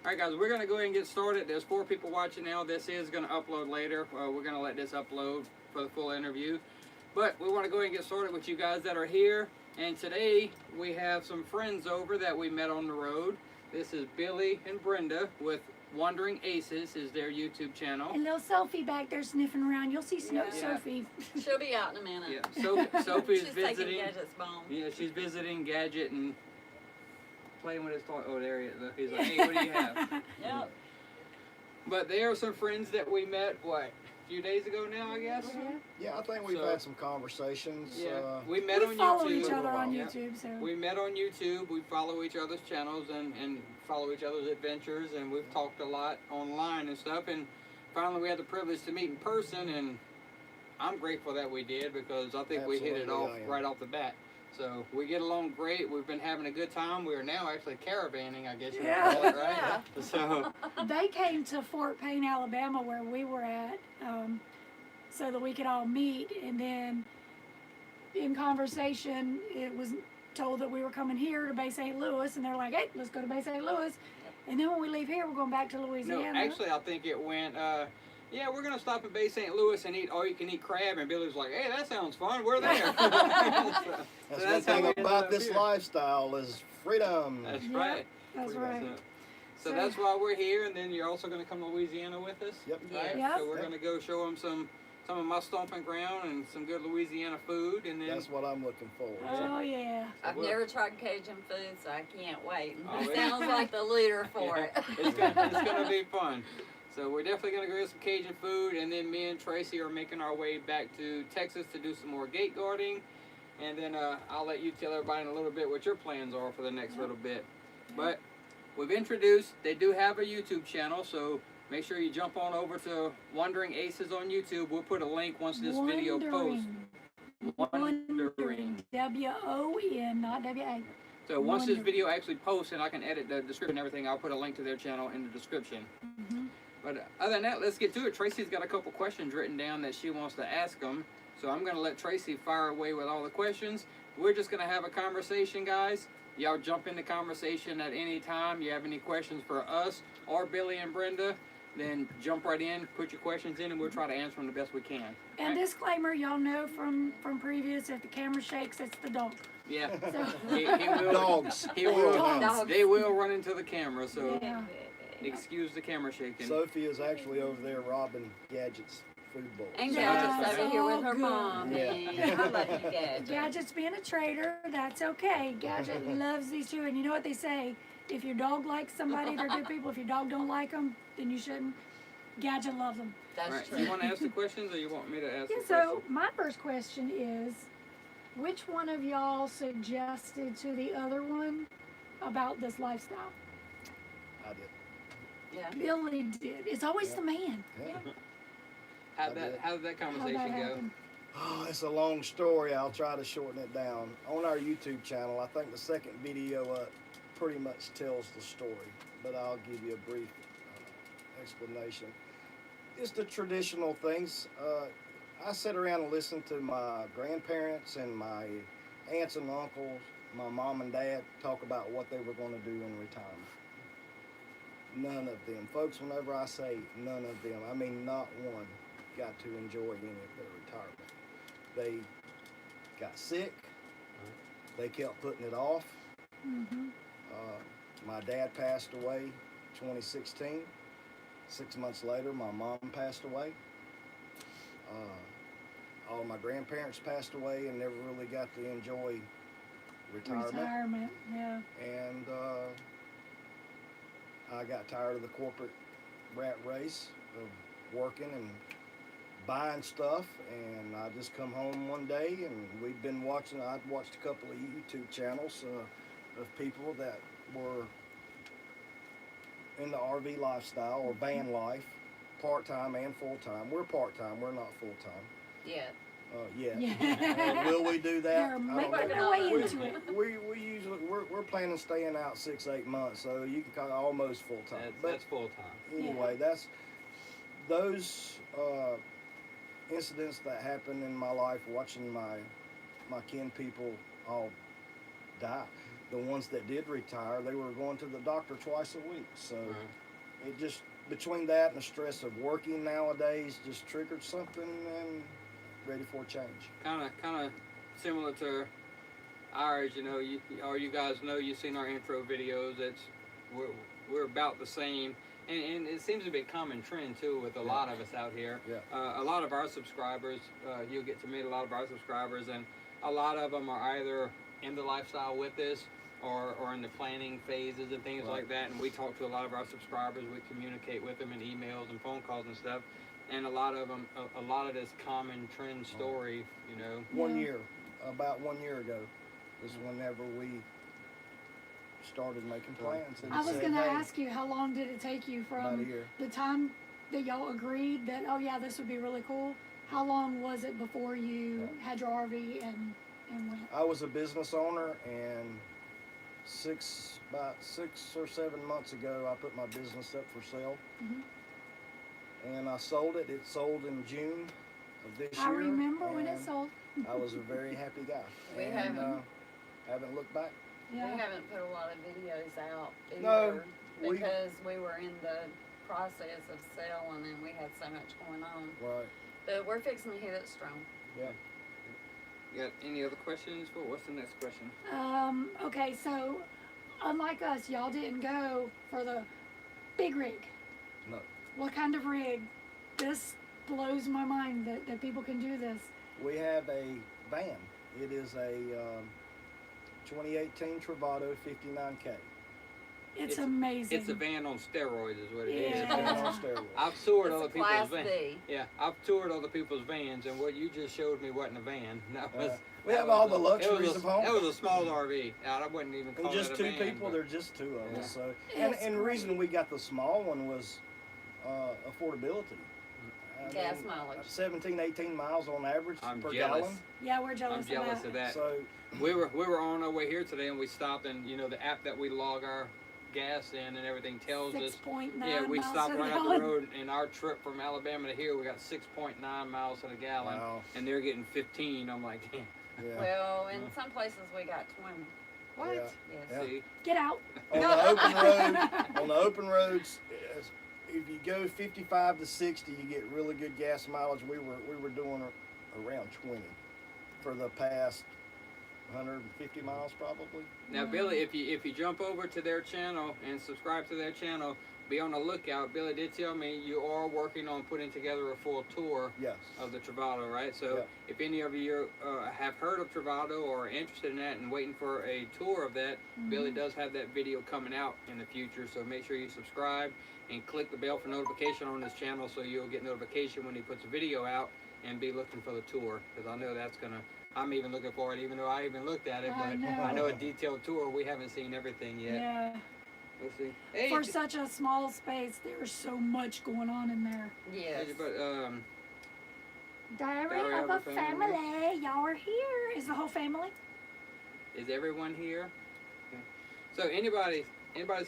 All right, guys, we're going to go ahead and get started. There's 4 people watching now. This is going to upload later. We're going to let this upload for the full interview. But we want to go ahead and get started with you guys that are here. And today we have some friends over that we met on the road. This is Billy and Brenda with Wandering Aces is their YouTube channel. And little Sophie back there sniffing around. You'll see Sophie. She'll be out in a minute. Yeah, Sophie's she's visiting. Taking Gadget's bone. Yeah, she's visiting Gadget and playing with his toy. Oh, there he is. He's like, hey, what do you have? Yep. But they are some friends that we met, what, a few days ago now, I guess? Yeah, I think we've had some conversations. Yeah, we met on YouTube. We follow each other on YouTube, so. We met on YouTube. We follow each other's channels and follow each other's adventures, and we've talked a lot online and stuff. And finally, we had the privilege to meet in person, and I'm grateful that we did because I think we hit it off right off the bat. So we get along great. We've been having a good time. We are now actually caravanning, I guess you would call it, right? Yeah. So they came to Fort Payne, Alabama, where we were at, so that we could all meet. And then in conversation, it was told that we were coming here to Bay St. Louis, and they're like, hey, let's go to Bay St. Louis. And then when we leave here, we're going back to Louisiana. No, actually, I think it went, yeah, we're going to stop at Bay St. Louis and eat all-you-can-eat crab. And Billy's like, hey, that sounds fun. We're there. That's one thing about this lifestyle is freedom. That's right. That's right. So that's why we're here. And then you're also going to come to Louisiana with us? Yep. Right? Yep. So we're going to go show them some of my stomping ground and some good Louisiana food. And then that's what I'm looking forward to. Oh, yeah. I've never tried Cajun food, so I can't wait. Oh, It sounds like the leader for it. It's gonna be fun. So we're definitely going to go get some Cajun food, and then me and Tracy are making our way back to Texas to do some more gate guarding. And then I'll let you tell everybody in a little bit what your plans are for the next little bit. But we've introduced, they do have a YouTube channel, so make sure you jump on over to Wandering Aces on YouTube. We'll put a link once this video posts. Wandering. W-O-N, not W-A. So once this video actually posts and I can edit the description and everything, I'll put a link to their channel in the description. But other than that, let's get to it. Tracy's got a couple questions written down that she wants to ask them. So I'm going to let Tracy fire away with all the questions. We're just going to have a conversation, guys. Y'all jump in the conversation at any time. You have any questions for us or Billy and Brenda, then jump right in, put your questions in, and we'll try to answer them the best we can. And disclaimer, y'all know from previous, if the camera shakes, it's the dog. Yeah. So. He will, Dogs. They will run into the camera, so Yeah. excuse the camera shaking. Sophie is actually over there robbing Gadget's food bowl. And Yeah. Gadget's over here with her Oh, mom. good. And I love you, Gadget. Gadget's being a traitor, that's okay. Gadget loves these two, and you know what they say, if your dog likes somebody, they're good people. If your dog don't like them, then you shouldn't. Gadget loves them. That's Right. true. You want to ask the questions, or you want me to ask Yeah, the so questions? my first question is, which one of y'all suggested to the other one about this lifestyle? I did. Yeah. Billy did. It's always the man. Yeah. How did that conversation How'd that go? happen? Oh, it's a long story. I'll try to shorten it down. On our YouTube channel, I think the second video pretty much tells the story, but I'll give you a brief explanation. It's the traditional things. I sit around and listen to my grandparents and my aunts and uncles, my mom and dad talk about what they were going to do in retirement. None of them. Folks, whenever I say none of them, I mean not one got to enjoy any of their retirement. They got sick. They kept putting it off. My dad passed away 2016. 6 months later, my mom passed away. All my grandparents passed away and never really got to enjoy retirement. Yeah. And I got tired of the corporate rat race of working and buying stuff, and I just come home one day and we'd been watching, I'd watched a couple of YouTube channels of people that were in the RV lifestyle or van life, part-time and full-time. We're part-time, we're not full-time. Yeah. Yeah. Will we do that? They're making their way into it. We usually we're planning on staying out 6-8 months, so you can call it almost full time. That's full time. Anyway, that's those incidents that happened in my life, watching my kin people all die. the ones that did retire, they were going to the doctor twice a week. So it just, between that and the stress of working nowadays, just triggered something and ready for a change. Kind of similar to ours, you know. You guys know, you've seen our intro videos. We're about the same, and it seems to be a common trend too with a lot of us out here. Yeah. A lot of our subscribers, you'll get to meet a lot of our subscribers, and a lot of them are either in the lifestyle with us or in the planning phases and things like that. And we talk to a lot of our subscribers. We communicate with them in emails and phone calls and stuff. And a lot of them, a lot of this common trend story, you know. About 1 year ago, was whenever we started making plans. And I was said, going to hey, ask you, how long did it take you about a from year. the time that y'all agreed that, oh yeah, this would be really cool? How long was it before you had your RV and went? I was a business owner, and about 6 or 7 months ago, I put my business up for sale. And I sold it. It sold in June of this year. I remember when it sold. I was a very happy guy. We and haven't looked back. Yeah. We haven't put a lot of videos out either No, because we were in the process of selling and we had so much going on. Right. But we're fixing to hit it strong. Yeah. You got any other questions? What's the next question? Okay, so unlike us, y'all didn't go for the big rig. No. What kind of rig? This blows my mind that people can do this. We have a van. It is a 2018 Travato 59K. It's amazing. It's a van on steroids, is what it Yeah. is. It's a van on steroids. I've toured It's other a people's Class vans. B. Yeah, I've toured other people's vans, and what you just showed me wasn't a van. That was. We have all the It luxuries was of home. That was a small RV. I wouldn't even call And just it a two van. people. but- There's just two of Yeah. us. So, It's and the great. reason we got the small one was affordability. I Gas mean, mileage. 17, 18 miles on average I'm per jealous. gallon. Yeah, we're I'm jealous, jealous of that. So We were on our way here today, and we stopped, and you know the app that we log our gas in and everything tells us. 6.9 Yeah, we miles stopped to the right up the gallon. road, and our trip from Alabama to here, we got 6.9 miles to the gallon, wow. and they're getting 15. I'm like, damn. Yeah. Well, in some places we got 20. What? Yeah. Yes. Yeah. See? Get out. On the open road, on the open roads, if you go 55 to 60, you get really good gas mileage. We were doing around 20 for the past 150 miles probably. Now, Billy, if you jump over to their channel and subscribe to their channel, be on the lookout. Billy did tell me you are working on putting together a full tour Yes. of the Travato, right? So Yeah. if any of you have heard of Travato or are interested in that and waiting for a tour of that, Billy does have that video coming out in the future. So make sure you subscribe and click the bell for notification on his channel so you'll get notification when he puts a video out, and be looking for the tour, because I know that's gonna. I'm even looking for it, even though I even looked at it. I But know. I know a detailed tour. We haven't seen everything yet. Yeah. Let's see. Hey, For such a small space, there's so much going on in there. Yes. but Diary Diary of a family. Y'all are here. Is the whole family? is everyone here? Okay. So anybody's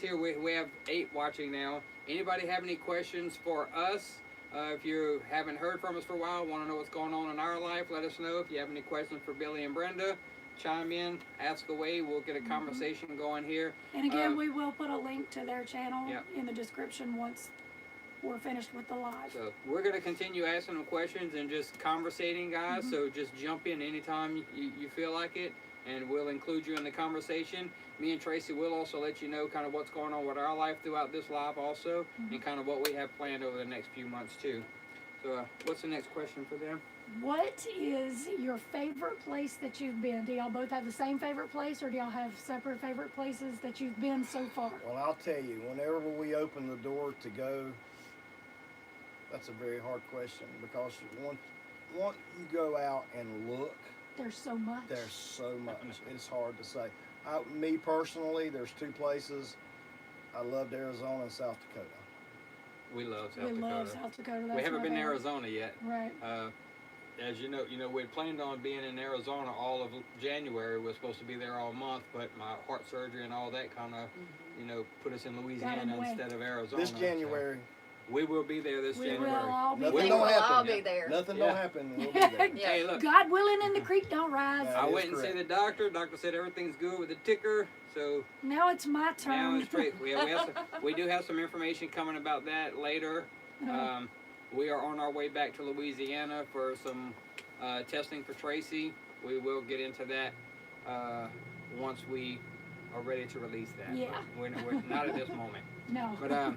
here. We have 8 watching now. Anybody have any questions for us? If you haven't heard from us for a while, want to know what's going on in our life, let us know. If you have any questions for Billy and Brenda, chime in, ask away. We'll get a conversation going here. And again, we will put a link to their channel Yeah. in the description once we're finished with the live. So we're going to continue asking them questions and just conversating, guys. So just jump in anytime you feel like it, and we'll include you in the conversation. Me and Tracy will also let you know kind of what's going on with our life throughout this live also, and kind of what we have planned over the next few months too. So what's the next question for them? What is your favorite place that you've been? Do y'all both have the same favorite place, or do y'all have separate favorite places that you've been so far? Well, I'll tell you, whenever we open the door to go, that's a very hard question, because once you go out and look, There's so much. there's so much. It's hard to say. Me personally, there's 2 places. I loved Arizona and South Dakota. We love South we Dakota. love South Dakota. That's We haven't my been to favorite. Arizona yet. Right. As you know, we had planned on being in Arizona all of January. We were supposed to be there all month, but my heart surgery and all that kind of, put us in Louisiana way. instead of Arizona. This so January, we will be there this We January. will all be We Nothing think there. don't we'll happen all yet. be there. nothing Yeah. don't happen. We'll be there. Yeah. Hey, look, God willing, and the creek don't rise. Yeah. I That went is and see correct. the doctor. Doctor said everything's good with the ticker. So Now it's my now turn. it's straight. We do have some information coming about that later. We are on our way back to Louisiana for some testing for Tracy. We will get into that once we are ready to release that. Yeah. We're not at this moment. No. But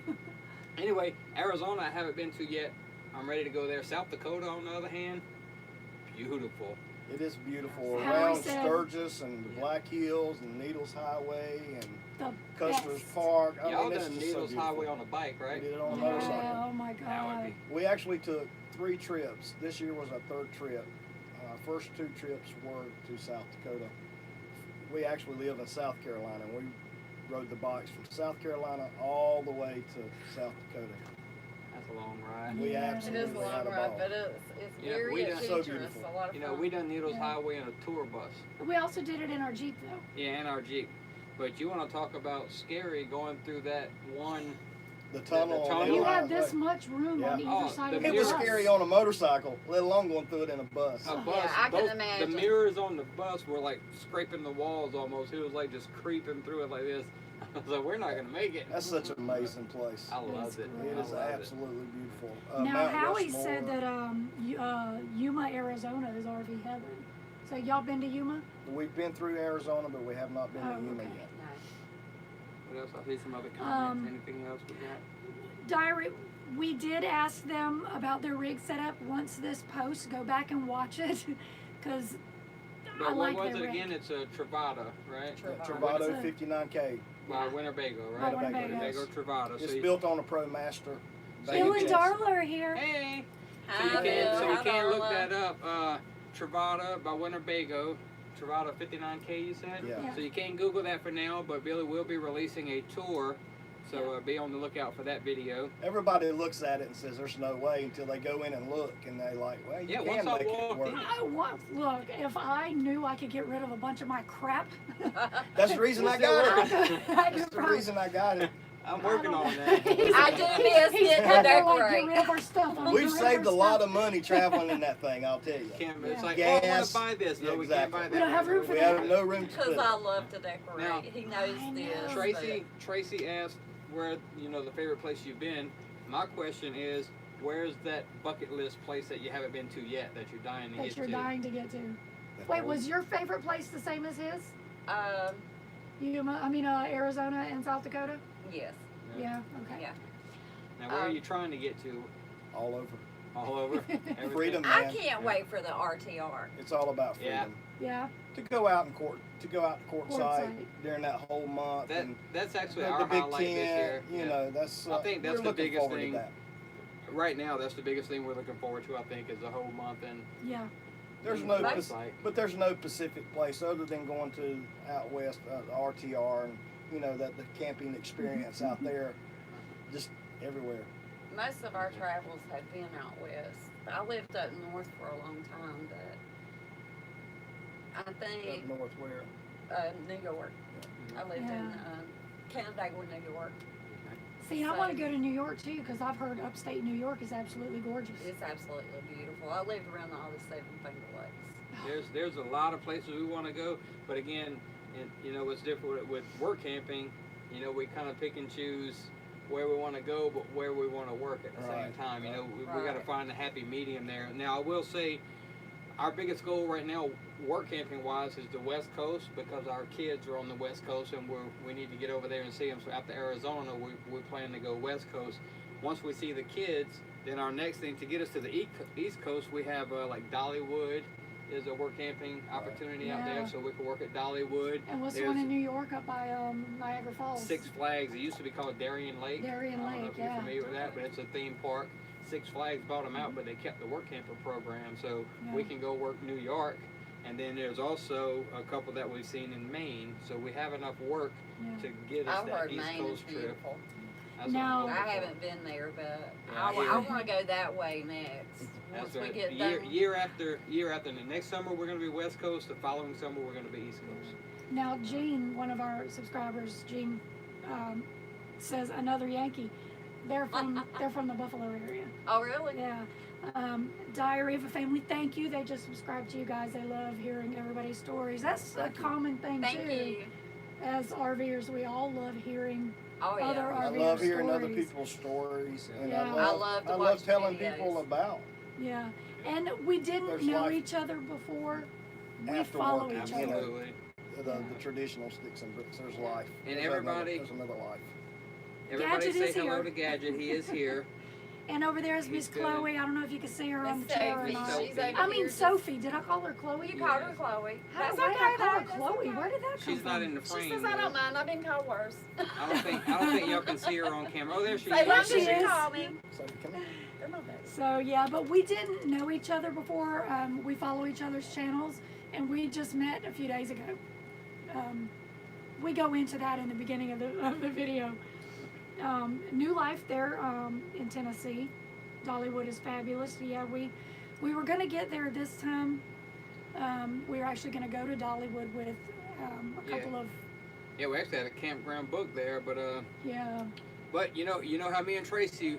anyway, Arizona I haven't been to yet. I'm ready to go there. South Dakota, on the other hand, beautiful. It is beautiful Howie around said- Sturgis and the Black Hills and Needles Highway and The Custer's best. Park. I Y'all mean, it's done just so Needles beautiful. Highway on a bike, right? We did it on a Yeah, motorcycle. oh my That would God. be. We actually took 3 trips. This year was our 3rd trip. Our first 2 trips were to South Dakota. We actually live in South Carolina, and we rode the bikes from South Carolina all the way to South Dakota. That's a long ride. We Yeah. It absolutely is a long had a ride, ball. but it's Yeah, very we done- So adventurous. beautiful. A lot of You fun. know, we done Needles Yeah. Highway in a tour bus. We also did it in our Jeep though. Yeah, and our Jeep. But you want to talk about scary going through that one. The tunnel. The on tunnel. the You other had this highway. much room on Yeah. either Oh, side the of the It was bus. scary on a motorcycle, let alone going through it in a bus. A bus. Yeah, I can both- imagine. The mirrors on the bus were like scraping the walls almost. It was like just creeping through it like this. I was like, we're not gonna make it. That's such an amazing place. I loved It's it. great. It I is loved absolutely beautiful. Now Mount Howie Rushmore. said that Yuma, Arizona is RV heaven. So y'all been to Yuma? We've been through Arizona, but we have not been Oh, to Yuma okay. yet. No. What else? I see some other comments. Anything else we got? Diary, we did ask them about their rig setup once this post. Go back and watch it because I But like what was their it rig. again? It's a Travada, right? Travada. Travado It's a- 59K. By Yeah. Winnebago, By right? Winnebago. Winnebago Travada. It's So you, built on a ProMaster. Bill and chassis. Darla are here. hey, Hi, so you Bill. can Hi, look Darla. that up. Travada by Winnebago. Travada 59K, you said? Yeah. Yeah. So you can't Google that for now, but Billy will be releasing a tour. So be on the lookout for that video. Everybody looks at it and says, "There's no way," until they go in and look, and they like, "Well, you Yeah, can once I make it walked work." in. Look, if I knew I could get rid of a bunch of my crap, That's the reason I Still got I it. could, I That's could the probably. reason I got it. I'm working on He's- that. I do miss he's getting to had to, like, decorate. get rid of our stuff. I'm We've getting rid saved a our lot stuff. of money traveling in that thing. I'll tell you. Can't, Yeah. it's like, oh, I want Gas. to buy this. No, Yeah, we can't buy exactly. that. We don't have room for We that. have no room to put Because it. I love to decorate. Now- He knows I this. know. Tracy asked where, the favorite place you've been. My question is, where's that bucket list place that you haven't been to yet that you're dying to That get you're to? dying to get to. Wait, was your favorite place the same as his? Arizona and South Dakota? Yes. Yeah. Okay. Yeah. Now, where are you trying to get to? All over. All over? Everything? Freedom. I Man. can't wait for the RTR. It's all about freedom. Yeah. Yeah. To go out and courtside Courtside. during that whole month. and That's actually the our Big highlight Ten, this year. you Yeah. know, that's. I think that's we're the looking biggest forward to thing. that. Right now, that's the biggest thing we're looking forward to, I think, is the whole month. And Yeah. There's being no, on Most- site. but there's no Pacific place other than going to out west, RTR, and the camping experience out there, just everywhere. Most of our travels have been out west. I lived up north for a long time, but I Up think north where. New York. I lived in Yeah. Canandaigua, New York. See, I want to go to New York too because I've heard upstate New York is absolutely gorgeous. It's absolutely beautiful. I lived around all the Seven Finger Lakes. There's a lot of places we want to go, but again, what's different with work camping, we kind of pick and choose where we want to go, but where we want to work at the same Right. time. We got to Right. find a happy medium there. Now, I will say, our biggest goal right now, work camping wise, is the West Coast because our kids are on the West Coast and we need to get over there and see them. So after Arizona, we plan to go West Coast. Once we see the kids, then our next thing to get us to the East Coast, we have like Dollywood is a work camping opportunity out Yeah. there, so we can work at Dollywood. And what's the There's one in New York up by Niagara Falls? Six Flags. It used to be called Darien Lake. Darien I don't know Lake, if you're yeah. familiar with that, but it's a theme park. Six Flags bought them out, but they kept the work camper program, so we Yeah. can go work New York. And then there's also a couple that we've seen in Maine, so we have enough work Yeah. to get us I've that heard East Maine is Coast trip. beautiful. That's what Now- I'm I hoping for. haven't been there, but Yeah, I want to go that way next. Once That's we right. get Year, done. year after year after. The next summer we're going to be West Coast. The following summer we're going to be East Coast. Now, Gene, one of our subscribers, Gene, says another Yankee. They're from the Buffalo area. Oh, really? Yeah. Diary of a Family, thank you. They just subscribed to you guys. They love hearing everybody's stories. That's a common thing Thank too. you. as RVers, we all love hearing Oh other yeah. I RV love hearing other stories. people's stories, and Yeah. I love to I watch love telling videos. people about Yeah, and we didn't There's know life each other before. We after follow work, each other. Absolutely. the traditional sticks and bricks. There's life. And There's everybody- there's another life. Everybody Gadget say is hello here. to Gadget. He is here. And over there is He's Miss good. Chloe. I don't know if you can see her on the Miss chair or Sophie, not. Sophie. she's over I mean here just- Sophie. Did I call her Chloe? You called her Yes. Chloe. How That's did I okay, call her though. That's Chloe? okay. Where did that come She's from? not in the She frame. says, I though. don't mind. I've been called worse. I don't think y'all can see her on camera. Oh, there she Say, is. why she did you is. call me? So come here. Come on, baby. So yeah, but we didn't know each other before. We follow each other's channels, and we just met a few days ago. We go into that in the beginning of the video. New life there in Tennessee. Dollywood is fabulous. Yeah, we were gonna get there this time. We were actually gonna go to Dollywood with a couple of Yeah, we actually had a campground booked there, but yeah. But you know how me and Tracy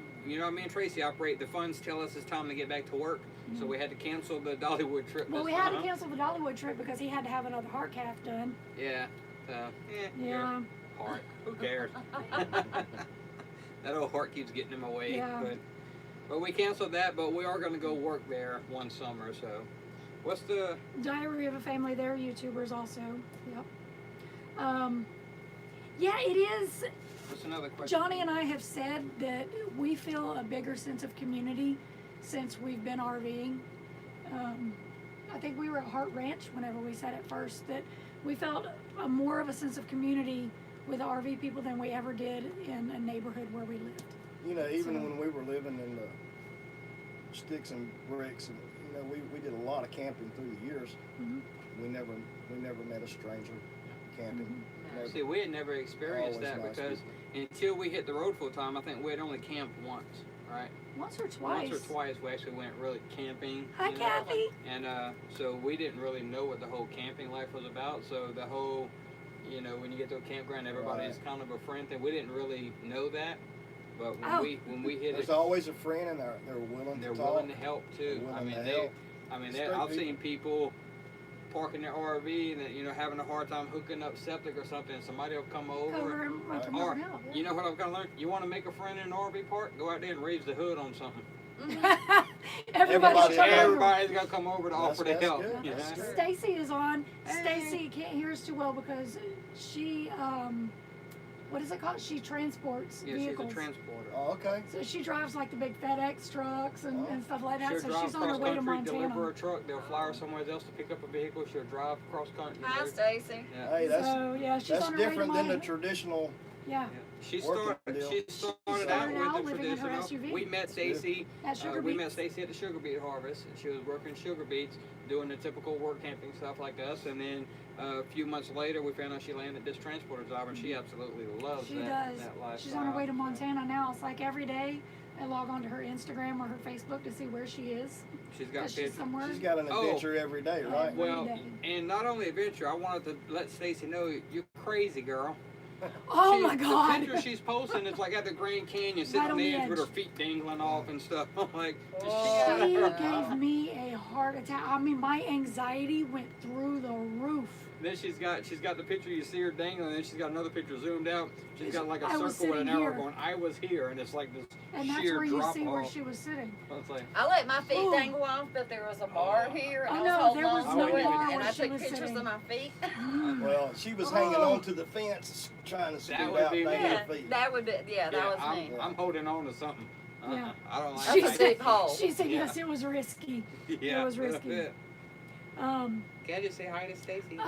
operate. The funds tell us it's time to get back to work, so we had to cancel the Dollywood trip. Well, this we had to time. cancel the Dollywood trip because he had to have another heart cath done. Yeah. Yeah. Heart. Who cares? That old heart keeps getting in my way. Yeah. But we canceled that. But we are going to go work there one summer. So, what's the? Diary of a Family, they're YouTubers also. Yep. Yeah, it is. What's another question? Johnny and I have said that we feel a bigger sense of community since we've been RVing. I think we were at Hart Ranch whenever we said at first that we felt more of a sense of community with RV people than we ever did in a neighborhood where we lived. You know, even So- when we were living in the sticks and bricks, and you know, we did a lot of camping through the years. Mhm. We never met a stranger camping. Mm-hmm. Never. See, we had never experienced Always that nice because until we hit the road full time, I think we had only camped once, right? Once or twice. Once or twice we actually went really camping. Hi, you know? Kathy. And so we didn't really know what the whole camping life was about. So the whole, when you get to a campground, everybody's kind of a friend thing. We didn't really know that, but when we hit There's it, always a friend, and they're willing they're to talk. willing to help too. They're I willing mean, to help. It's great I've people. seen people parking their RV and having a hard time hooking up septic or something. Somebody will come over. Cover him, Right. come Or, over help. you know what I've got to learn? You want to make a friend in an RV park? Go out there and raise the hood on something. Everybody's coming over. Everybody's got to come over to offer to That's help. good. you know? That's good. Stacy is on. Hey. Stacy can't hear us too well because she, what is it called? She transports Yeah, she's vehicles. a transporter. Oh, okay. So she drives like the big FedEx trucks and stuff like that. She'll So drive she's on her cross way to country, Montana. deliver a truck. They'll fly her somewhere else to pick up a vehicle. She'll drive cross country. Hi, Stacy. Yeah. Hey, that's So yeah, she's that's on her way to different than the Montana. traditional. Yeah, She Working started. deal. She started started out out with the living in her traditional. SUV. We met Stacy. at Sugar We Beets. met Stacy at the sugar beet harvest, and she was working sugar beets, doing the typical work camping stuff like us. And then a few months later, we found out she landed this transporter job, and she absolutely loves She that. does. That lifestyle. She's on her way to Montana now. It's like every day I log on to her Instagram or her Facebook to see where she is. She's got Because she's pictures. somewhere. She's got an Oh. adventure every day, right? Every Well, day. and not only adventure, I wanted to let Stacy know you're crazy, girl. Oh She- my God. The picture she's posting is like at the Grand Canyon, sitting Right on on the the edge with edge. her feet dangling off and stuff. I'm like, Whoa. She shit. gave me a heart attack. I mean, my anxiety went through the roof. Then she's got the picture you see her dangling, and then she's got another picture zoomed out. She's got like a I was circle with an sitting arrow here. going, I was here, and it's like this And that's sheer where you drop see where off. she was sitting. It's like, I let my feet Ooh. dangle off, but there was a bar Oh. here, and Oh, I was no, holding there on was to no it, bar and where I she took was pictures sitting. of my feet. Well, she was hanging Oh. on to the fence, trying to scoot would out, be dangling me. Yeah, her feet. that would be, that was me. I'm holding on to something. Yeah. I don't like She She that. said, hole. She said Yeah. yes, it was risky. Yeah, was risky. Um, Can I just say hi to Stacy?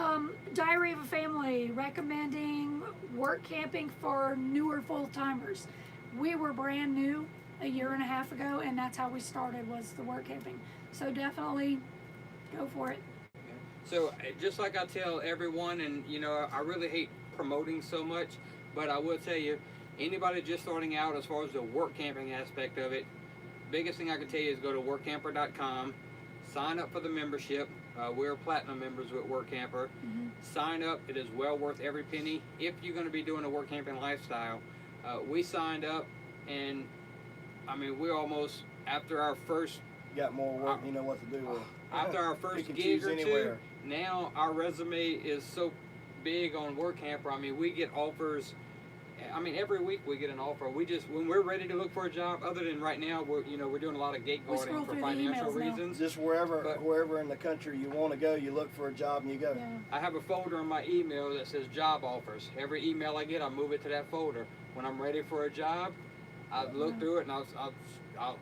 Diary of a Family recommending work camping for newer full timers. We were brand new a year and a half ago, and that's how we started, was the work camping. So definitely go for it. So just like I tell everyone, and I really hate promoting so much, but I will tell you, anybody just starting out as far as the work camping aspect of it, biggest thing I can tell you is go to workcamper.com, sign up for the membership. We're platinum members with Work Camper. Sign up. It is well worth every penny if you're going to be doing a work camping lifestyle. We signed up, and I mean, we're almost after our first Got more work, you know what to do with. after our first Pick and gig choose or anywhere. two. Now our resume is so big on Work Camper. I mean, we get offers. I mean, every week we get an offer. We just, when we're ready to look for a job, other than right now, we're doing a lot of gate We guarding scroll for through the financial emails now. reasons. Just But- wherever in the country you want to go, you look for a job and you go. Yeah. I have a folder in my email that says job offers. Every email I get, I move it to that folder. When I'm ready for a job, I look Yeah. through it and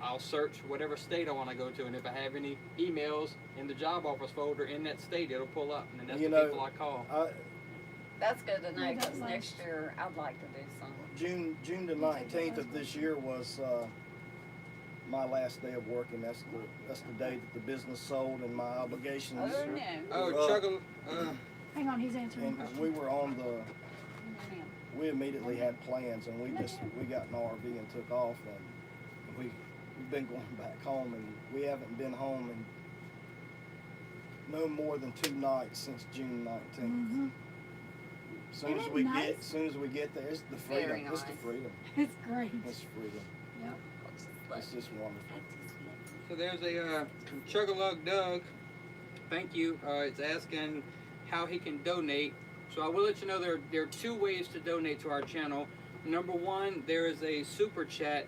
I'll search whatever state I want to go to, and if I have any emails in the job offers folder in that state, it'll pull up, and then that's You the know, people I call. That's good to know, Yeah, because that's next year I'd like to do some. June the 19th of this year was my last day of working. That's the day that the business sold and my obligations. Oh, no. Oh, Well, Chugga, Hang on, he's answering. And we were on the. No, ma'am. We immediately had plans, and we got an RV and took off, and we've been going back home, and we haven't been home in no more than 2 nights since June 19th. Mm-hmm. Soon as Isn't it we nice? get there, it's the freedom. Very It's the nice. freedom. It's great. It's freedom. Yep. It's just wonderful. so there's a Chuggalug Doug. Thank you. It's asking how he can donate. So I will let you know there are 2 ways to donate to our channel. Number 1, there is a super chat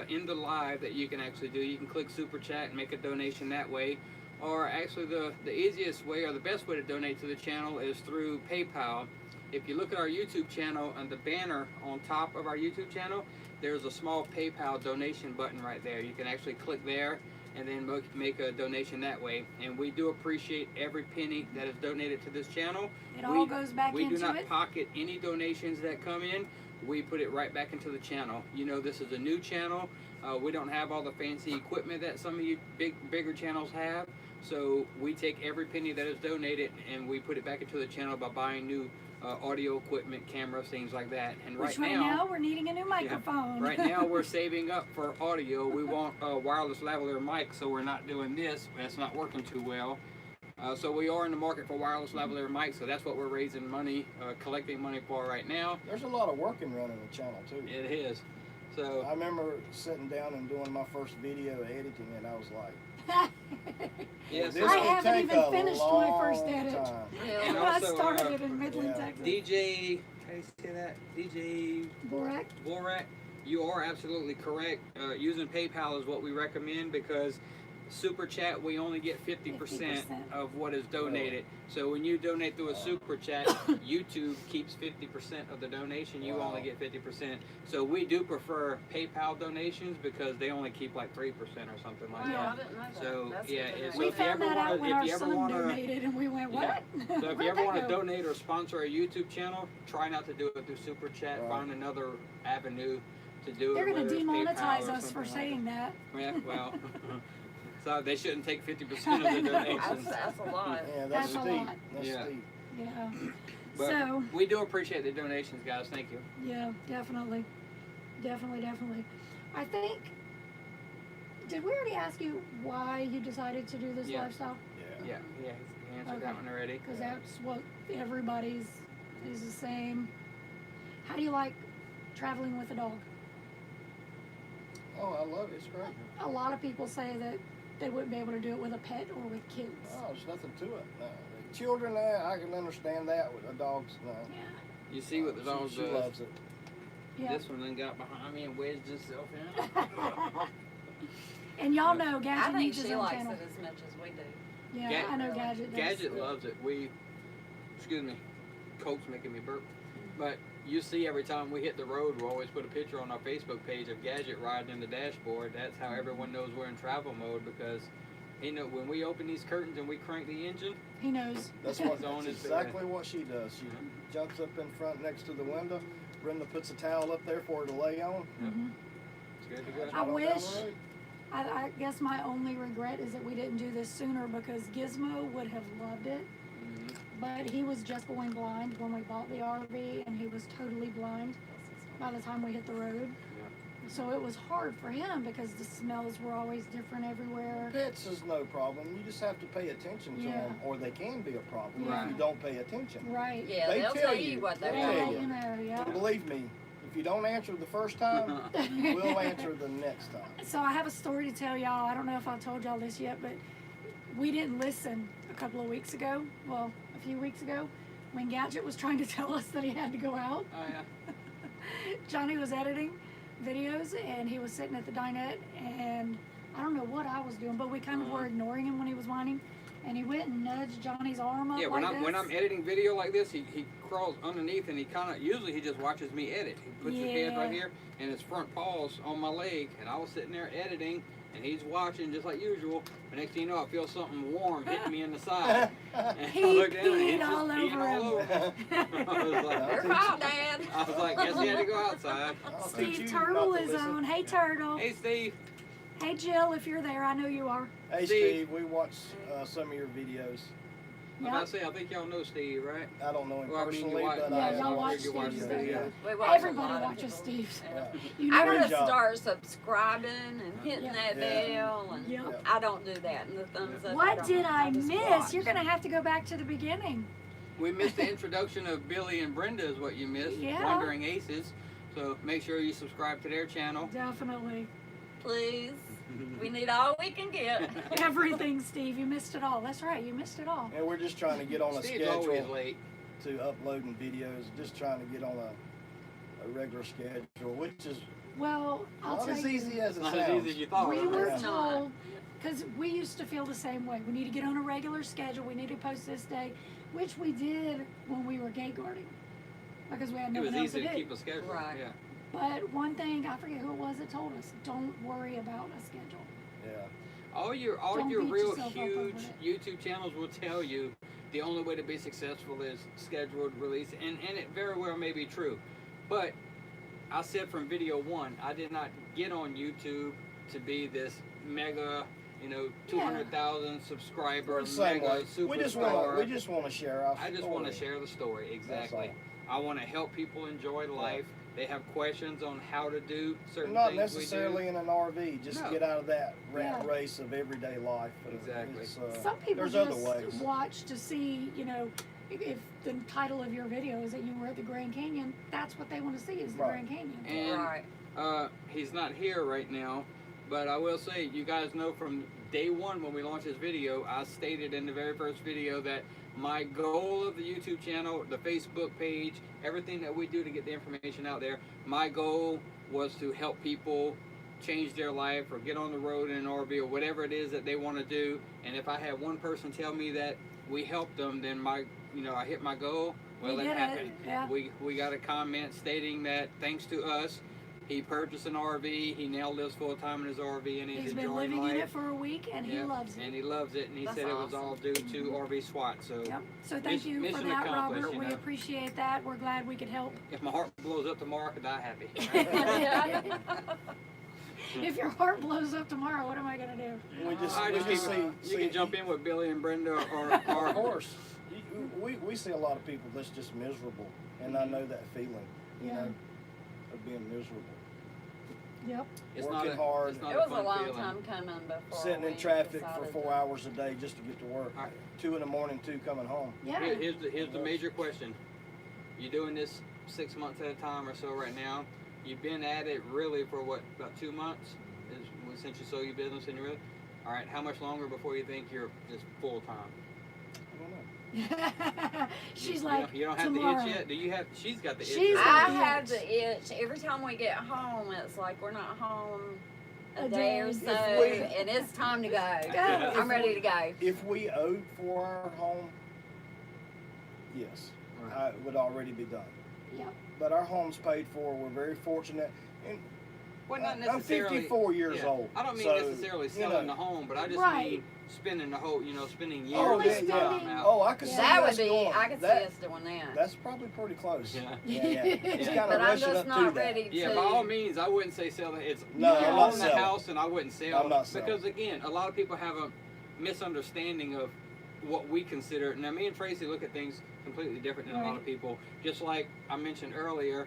in the live that you can actually do. You can click super chat and make a donation that way. Or actually the easiest way or the best way to donate to the channel is through PayPal. If you look at our YouTube channel, on the banner on top of our YouTube channel, there's a small PayPal donation button right there. You can actually click there and then make a donation that way. And we do appreciate every penny that is donated to this channel. It all goes back We into do not it. pocket any donations that come in. We put it right back into the channel. You know, this is a new channel. We don't have all the fancy equipment that some of you bigger channels have. So we take every penny that is donated and we put it back into the channel by buying new audio equipment, cameras, things like that. And Which right now we're needing a new microphone. right now we're saving up for audio. We want a wireless lavalier mic, so we're not doing this. That's not working too well. So we are in the market for wireless lavalier mics, so that's what we're raising money, collecting money for right now. There's a lot of work in running the channel too. It is. So I remember sitting down and doing my first video editing, and I was like, yeah, this so I will haven't take even a finished my first long edit. time. And I also, started it in Midland, yeah. Texas. DJ, how do you say that? DJ Borak. Borat, you are absolutely correct. Using PayPal is what we recommend because Super Chat, we only get 50% 50%. of what is donated. So when you donate through a Super Chat, YouTube keeps 50% of the donation. You Wow. only get 50%. So we do prefer PayPal donations because they only keep like 3% or something like Wow, that. I didn't know that. So, That's yeah, good to it's- know. We if you found ever that out wanna- when if our you ever son wanna- donated, and we went, Yeah. what? So if you Where'd ever that want to go? donate or sponsor a YouTube channel, try not to do it through Super Chat. Right. Find another avenue to do They're it. going to whether it's PayPal demonetize or us for something like saying that. that. Yeah, well, so they shouldn't take 50% of the donations. That's a lot. Yeah, That's that's a steep. lot. That's Yeah. steep. Yeah. But So, we do appreciate the donations, guys. Thank you. yeah, definitely. Definitely. I think, did we already ask you why you decided to do this Yeah. lifestyle? Yeah, he answered that Okay. one already. Because that's what everybody's is the same. How do you like traveling with a dog? Oh, I love it. It's great. A lot of people say that they wouldn't be able to do it with a pet or with kids. Oh, there's nothing to it. No. Children, I can understand that. With the dogs, no. Yeah. You see what the dog She does. loves it. Yeah. This one then got behind me and wedged itself in. And y'all know I Gadget think needs his she own likes channel. it as much as we do. Yeah, Ga- I know Gadget does. Gadget loves it. Excuse me, Coke's making me burp. But you see every time we hit the road, we always put a picture on our Facebook page of Gadget riding in the dashboard. That's how everyone knows we're in travel mode because he know when we open these curtains and we crank the engine, He knows. That's exactly what she does. She jumps up in front next to the window. Brenda puts a towel up there for her to lay on. Mhm. it's good to go. I Right on down wish- the road. I guess my only regret is that we didn't do this sooner because Gizmo would have loved it. Mhm. But he was just going blind when we bought the RV, and he was totally blind by the time we hit the road. So it was hard for him because the smells were always different everywhere. Pets is no problem. You just have to pay attention to Yeah. them, or they can be a problem Yeah. if you don't pay attention. Right. Yeah, They they'll tell tell you. you what They'll they're tell Yeah, doing. you know, yeah. Believe me, if you don't answer the first time, we'll answer the next time. So I have a story to tell y'all. I don't know if I told y'all this yet, but we didn't listen a couple of weeks ago. Well, a few weeks ago. when Gadget was trying to tell us that he had to go out. Oh yeah. Johnny was editing videos and he was sitting at the dinette, and I don't know what I was doing, but we kind of were ignoring him when he was whining, and he went and nudged Johnny's arm up Yeah, when like I'm editing video like this, he crawls underneath and he kind of, usually he just watches me edit. He puts his head right here and his front paws on my leg, and I was sitting there editing and he's watching just like usual. The next thing you know, I feel something warm hitting me in the side. And He I look down and peed it's all just peeing all over over me. I was like, You're fine, Dad. I was like, guess he had to go outside. I'll teach Steve you Turtle not to is listen. on. Hey, Turtle. Hey Steve. Hey, Jill, if you're there, I know you are. Hey Steve. Steve, we watched some of your videos. I'm about to say, I think y'all know Steve, right? I don't know him Well, I mean, you personally, watch- but Yeah, I y'all watch you watch Steve's the videos. videos. We watch a Everybody lot of watches people. Steve's. Yeah. You I'm never gonna job. start subscribing and hitting Yeah. that Yeah. bell, and Yep. I don't do that. And the thumbs up. What don't. did I just miss? watch. You're going to have to go back to the beginning. We missed the introduction of Billy and Brenda is what you missed. Yeah. Wandering Aces. So make sure you subscribe to their channel. Definitely. Please. We need all we can get. Everything, Steve. You missed it all. That's right. You missed it all. And we're just trying to get on a Steve's always schedule late. to uploading videos, just trying to get on a regular schedule, which is Well, I'll not tell as you. easy as it Not as sounds. easy as you thought. We right? were Yeah. told, because we used to feel the same way. We need to get on a regular schedule. We need to post this day, which we did when we were gate guarding, because we had It nothing was else easy to to do. keep a schedule. Right. Yeah. But one thing, I forget who it was that told us, don't worry about a schedule. Yeah. All your Don't beat real yourself up over huge it. YouTube channels will tell you the only way to be successful is scheduled release, and it very well may be true. But I said from video one, I did not get on YouTube to be this mega, 200,000 subscriber We're the same mega way. superstar. We just want to share our I just want to share the story, exactly. I want to help people enjoy life. They have questions on how to do certain Not things necessarily in an RV, just No. get out of that rat Yeah. race of everyday life. Exactly. It's, Some people there's just other ways. watch to see, if the title of your video is that you were at the Grand Canyon, that's what they want to see is the Right. Grand Canyon. And Right. he's not here right now, but I will say, you guys know from day one when we launched this video, I stated in the very first video that my goal of the YouTube channel, the Facebook page, everything that we do to get the information out there, my goal was to help people change their life or get on the road in an RV or whatever it is that they want to do. And if I had one person tell me that we helped them, then I hit my goal. Well, You it did it, happened. yeah. We got a comment stating that thanks to us, he purchased an RV. He now lives full time in his RV, and he's been enjoying living life. in it for a week, and he Yeah, loves it. And he loves it, and he That's said it was awesome. all due to RV SWAT. So Yep. So thank you for mission that, accomplished, Robert. We appreciate that. We're glad we could help. if my heart blows up tomorrow, I could die happy. If your heart blows up tomorrow, what am I gonna do? We just, I we just just keep, see, you can jump in with Billy and Brenda or Of course. We see a lot of people that's just miserable, and I know that feeling, Yeah. of being miserable. Yep. It's Working not hard. It's not It was fun a long feeling. time coming before Sitting in we traffic for decided 4 to- hours a day just to get to work. All right. 2 in the morning, 2 coming home. Yeah. Here's the major question. You're doing this 6 months at a time or so right now. You've been at it really for what, about 2 months? Since you sold your business and you really? All right, how much longer before you think you're just full time? I don't know. She's like, you don't have tomorrow. the itch yet. Do you have? She's got the itch. She's right? got I the have itch. the itch. Every time we get home, it's like we're not home a A day or day. so, If and it's time to go. Go. I'm ready to go. If we owed for our home, yes, Right. it would already be done. Yep. But our home's paid for. We're very fortunate. And Well, not I'm necessarily. 54 years yeah. old. I don't mean so, necessarily you selling know. the home, but I just Right. mean spending the whole, spending years Oh, at yeah, a yeah. time out. Oh, I could see That would us be. going. I could see that, us doing that. That's probably pretty close. Yeah. Yeah. It's Yeah. kind But of I'm rushing just up to not that. ready to. Yeah, by all means, I wouldn't say sell it. It's No, you I'm own not the selling. house, and I wouldn't sell. I'm not selling. Because again, a lot of people have a misunderstanding of what we consider. Now, me and Tracy look at things completely different than a lot of Right. people. Just like I mentioned earlier,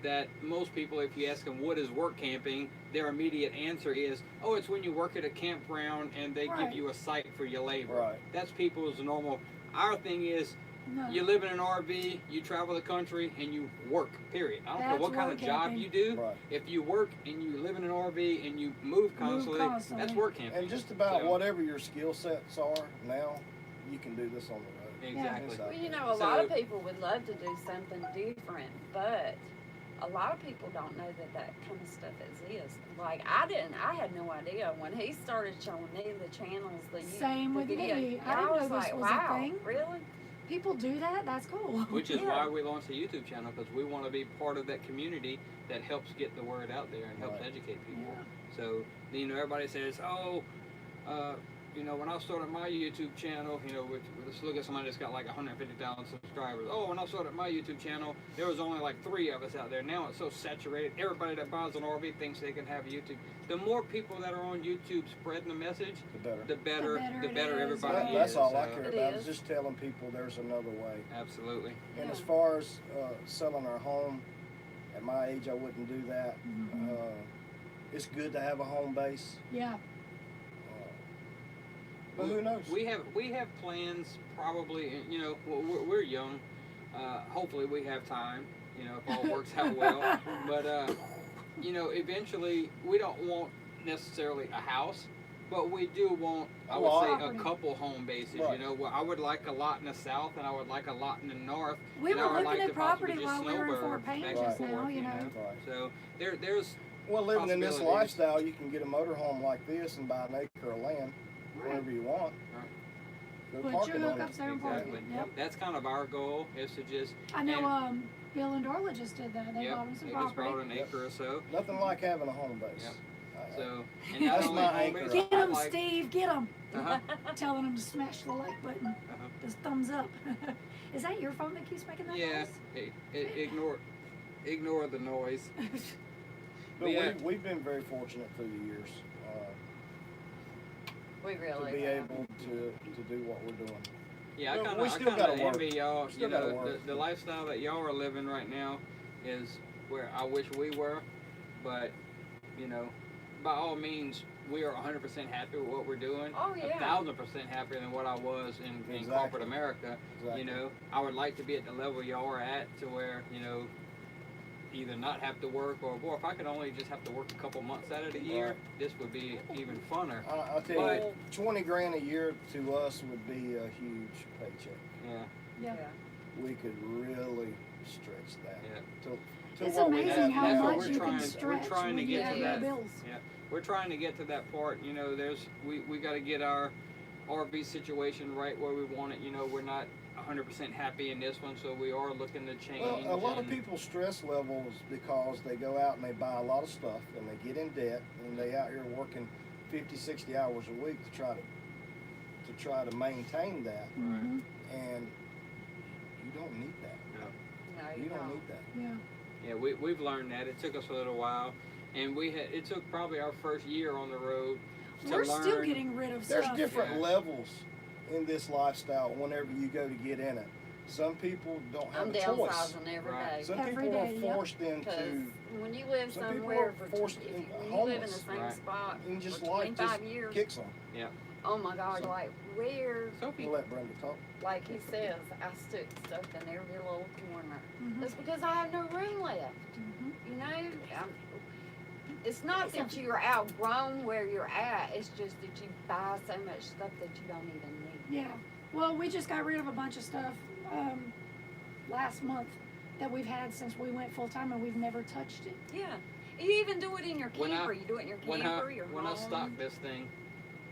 that most people, if you ask them what is work camping, their immediate answer is, "Oh, it's when you work at a campground and they Right. give you a site for your labor." Right. That's people's normal. Our thing is, No. you live in an RV, you travel the country, and you work, period. I don't care That's what kind of work job camping. you do. Right. If you work and you live in an RV and you move constantly, constantly. that's work camping. And just about So- whatever your skill sets are now, you can do this on the road. Exactly. It's out Well, you there. know, a lot of So- people would love to do something different, but a lot of people don't know that that kind of stuff exists. Like, I had no idea. When he started showing me the channels, Same the with video, me. I I didn't was know this like, was a wow, thing. really? People do that? That's cool. Which is Yeah. why we launched a YouTube channel, because we want to be part of that community that helps get the word out there and helps Right. educate people. Yeah. So, you know, everybody says, oh, you know, when I started my YouTube channel, you know, let's look at somebody that's got like 150,000 subscribers. Oh, when I started my YouTube channel, there was only like 3 of us out there. Now it's so saturated. Everybody that buys an RV thinks they can have YouTube. The more people that are on YouTube spreading the message, The better. the better, The better it is, everybody yeah. That's is. all I So, care It about is. is just telling people there's another way. absolutely. And as Yeah. far as selling our home, at my age I wouldn't do that. Mhm. It's good to have a home base. Yeah. But who knows? We have plans probably. You know, we're young. Hopefully we have time. You know, if all works out well. But you know, eventually we don't want necessarily a house, but we do want, I A would lot. say, a Property. couple home bases. Right. You know, well, I would like a lot in the south, and I would like a lot in the north. We and I were would looking like at to possibly property just while we were in snowbird Fort Payne back just and now, forth, you know. Right. So there's Well, living in this possibilities. lifestyle, you can get a motorhome like this and buy an acre of land Right. wherever you want. Right. Go Put park your it on hookups it. there and park Exactly. it. Yep. That's kind of our goal, is to just I know Bill and Dorla just did that. They bought them some they just property. bought an acre or so. Nothing like having a home base. Yep. I- So, and not That's only my home anchor. base, Get I them, like, Steve, get them. uh-huh, Telling them to smash the like button. uh-huh. Just thumbs up. Is that your phone that keeps making that Yeah, noise? ignore the noise. But Yeah. we've been very fortunate through the years We to really be have. able to do what we're doing. Yeah, I Well, kind we of still gotta work. envy y'all. We still You know, gotta work. the lifestyle that y'all are living right now is where I wish we were. But, you know, by all means, we are 100% happy with what we're doing. Oh, yeah. 1,000% happier than what I was in Exactly. corporate America. Exactly. You know, I would like to be at the level y'all are at, to where, you know, either not have to work, or if I could only just have to work a couple months out of the year, Right. this would be even funner. I'll tell But- you, 20 grand a year to us would be a huge paycheck. Yeah, Yeah. We could really stretch that. yeah. To It's what we amazing have how that's now. what much we're you trying- can we're stretch trying to when get you to pay your that. bills. We're trying to get to that part. You know, we got to get our RV situation right where we want it. You know, we're not 100% happy in this one, so we are looking to change. Well, a lot of and- people's stress levels because they go out and they buy a lot of stuff and they get in debt and they out here working 50, 60 hours a week to try to maintain that, Mhm. and you don't need that. No, You you don't don't. need that. Yeah. Yeah, we've learned that. It took us a little while, and it took probably our first year on the road to We're learn. still getting rid of There's stuff. different Yeah. levels in this lifestyle whenever you go to get in it. Some people don't have I'm a choice. downsizing every Right. day. Some Every people day, are yep. forced Because into when you live some people somewhere are for forced if in- you live in the homeless. same Right. spot and just for life 25 just years, kicks them. oh my God, So- like where, Sophie, We'll let Brenda talk. like he says, I stuck stuff in every little corner. Mhm. It's because I have no room left. Mhm. You know, it's not that you're outgrown where you're at. It's just that you buy so much stuff that you don't even need. Yeah. Well, we just got rid of a bunch of stuff last month that we've had since we went full time, and we've never touched it. Yeah. You even do it in your When I- camper. You do it in your when camper, your I home. stocked this thing,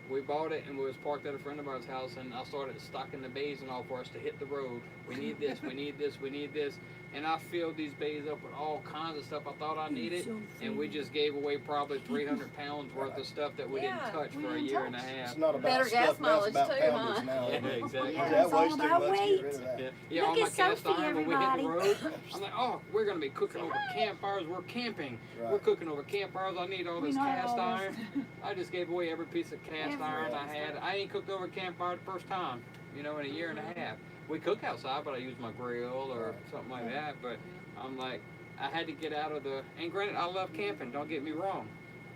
we bought it and we was parked at a friend of ours' house, and I started stocking the bays and all for us to hit the road. We need this, we need this, we need this, and I filled these bays up with all kinds of stuff I thought I needed, So and we just gave away probably 300 pounds worth of stuff that we Yeah, didn't touch we for a didn't year and a touch. half. It's not about Better gas stuff, that's mileage about too, poundage huh? now. Yeah, exactly. Yeah, That it's all weighs too about much, weight. get rid of that. Yeah, yeah. Look On my at cast Sophie, iron when we hit the everybody. road, I'm like, oh, we're gonna be cooking over campfires. We're camping. We're Right. cooking over campfires. I need all We this know cast all iron. this. I just gave away every piece of cast iron I had. I ain't cooked over a campfire the first time, you know, in a year and a half. We cook outside, but I use my grill or Right. something like that. But I'm like, I had to get out of the, and granted, I love camping, don't get me wrong,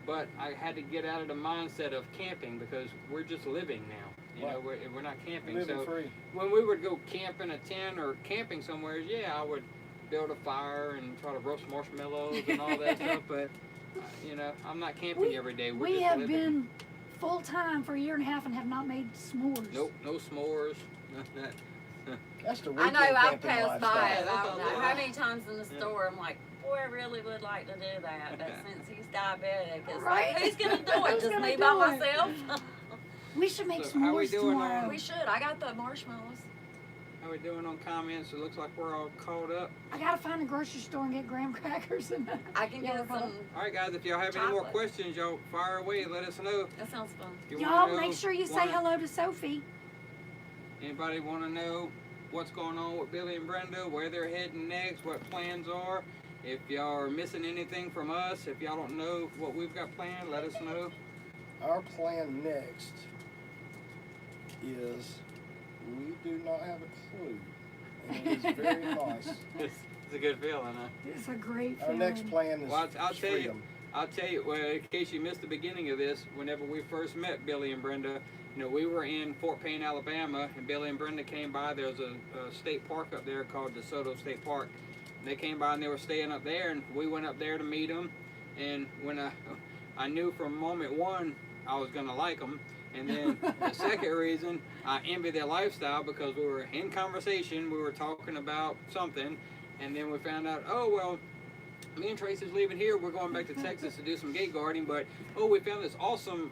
but I had to get out of the mindset of camping because we're just living now. You know, we're not camping. Living So free. when we would go camp in a tent or camping somewhere, yeah, I would build a fire and try to roast marshmallows and all that stuff. But you know, I'm not camping every day. We're We just have living. been full time for a year and a half and have not made s'mores. Nope, no s'mores. None of that. That's the I weekend know I've camping passed by lifestyle. it. Yeah, I don't know that's how many times in the Yeah. store I'm like, boy, I really would like to do that, but since he's diabetic, it's Right. like, who's gonna do it? Who's Just gonna me do by it? myself? We should make So how we s'mores doing tomorrow. We should. I got the marshmallows. How we doing on comments? It looks like we're all caught up. I gotta find a grocery store and get graham crackers and I can Yeah, get we're caught some. All right, guys, if y'all have any more Chocolate. questions, y'all fire away. Let us know. That sounds fun. If you y'all wanna know, make sure you say wanna- hello to Sophie. Anybody want to know what's going on with Billy and Brenda, where they're heading next, what plans are? If y'all are missing anything from us, if y'all don't know what we've got planned, let us know. Our plan next is we do not have a clue. And it is very nice. It's a good feeling, huh? It's a great Our feeling. next plan is Well, I'll tell you. freedom. I'll tell you, well, in case you missed the beginning of this, whenever we first met Billy and Brenda, you know, we were in Fort Payne, Alabama, and Billy and Brenda came by. There was a state park up there called DeSoto State Park. And they came by and they were staying up there, and we went up there to meet them. And when I knew from moment one I was gonna like them, and then the second reason I envied their lifestyle because we were in conversation, we were talking about something, and then we found out, oh well, me and Tracy's leaving here. We're going back to Texas to do some gate guarding, but oh, we found this awesome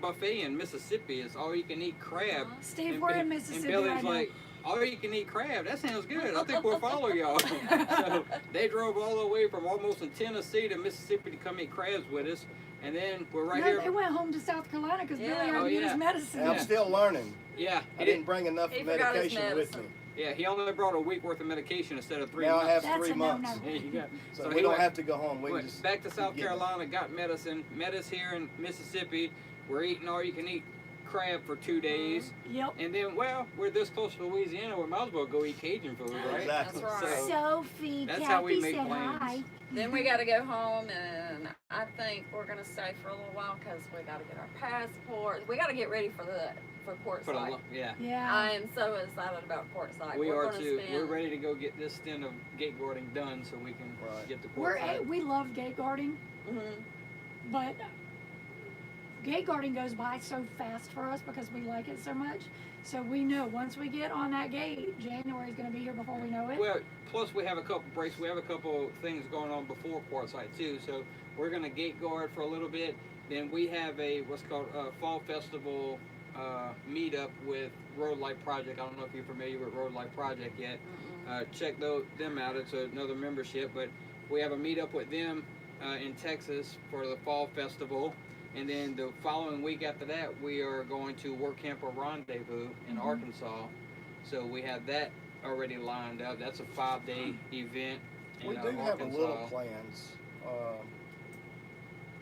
buffet in Mississippi. It's all you can eat crab. Steve, And we're Bi- in Mississippi And Billy's right now. like, all you can eat crab. That sounds good. I think we'll follow y'all. So they drove all the way from almost in Tennessee to Mississippi to come eat crabs with us, and then we're right no, here. they went home to South Carolina because Yeah. Billy had Oh, to get yeah. his medicine. And I'm Yeah. still learning. Yeah, I he didn't bring enough He forgot his medication with me. medicine. Yeah, he only brought a week worth of medication instead of 3 Now I months. have That's 3 a months. no-no. There you go. So, So we he don't went- have to go home. We Went just back to South get it. Carolina, got medicine, met us here in Mississippi. We're eating all you can eat crab for 2 days. Yep. And then, well, we're this close to Louisiana, we might as well go eat Cajun food, right? Exactly. That's right. So, Sophie, that's Kathy how we make said plans. hi. Then we got to go home, and I think we're gonna stay for a little while because we got to get our passports. We got to get ready for Port For the, Site. lo- yeah. Yeah. I am so excited about Port Site. We We're are gonna too. spend- We're ready to go get this stint of gate guarding done so we can Right. get to Port Site. We love gate guarding, Mhm. but gate guarding goes by so fast for us because we like it so much. So we know once we get on that gate, January is going to be here before we know it. Well, plus we have a couple breaks. We have a couple things going on before Port Site too. So we're gonna gate guard for a little bit. Then we have a what's called a fall festival meetup with Road Light Project. I don't know if you're familiar with Road Light Project yet. Check them out. It's another membership, but we have a meetup with them in Texas for the fall festival. And then the following week after that, we are going to Work Camper Rendezvous in Arkansas. So we have that already lined up. That's a 5-day event in We do have a Arkansas. little plans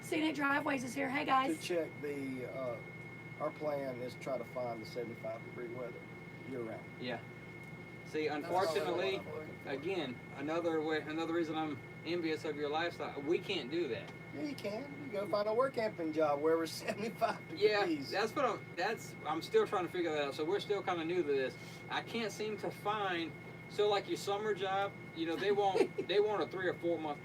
Scenic Driveways is here. Hey to guys. check the. Our plan is to try to find the 75-degree weather year round. Yeah. See, unfortunately, again, another reason I'm envious of your lifestyle. We can't do that. Yeah, you can. You go find a work camping job where it's 75 Yeah, degrees. that's what I'm still trying to figure that out. So we're still kind of new to this. I can't seem to find. So like your summer job, you know, they want a 3 or 4 month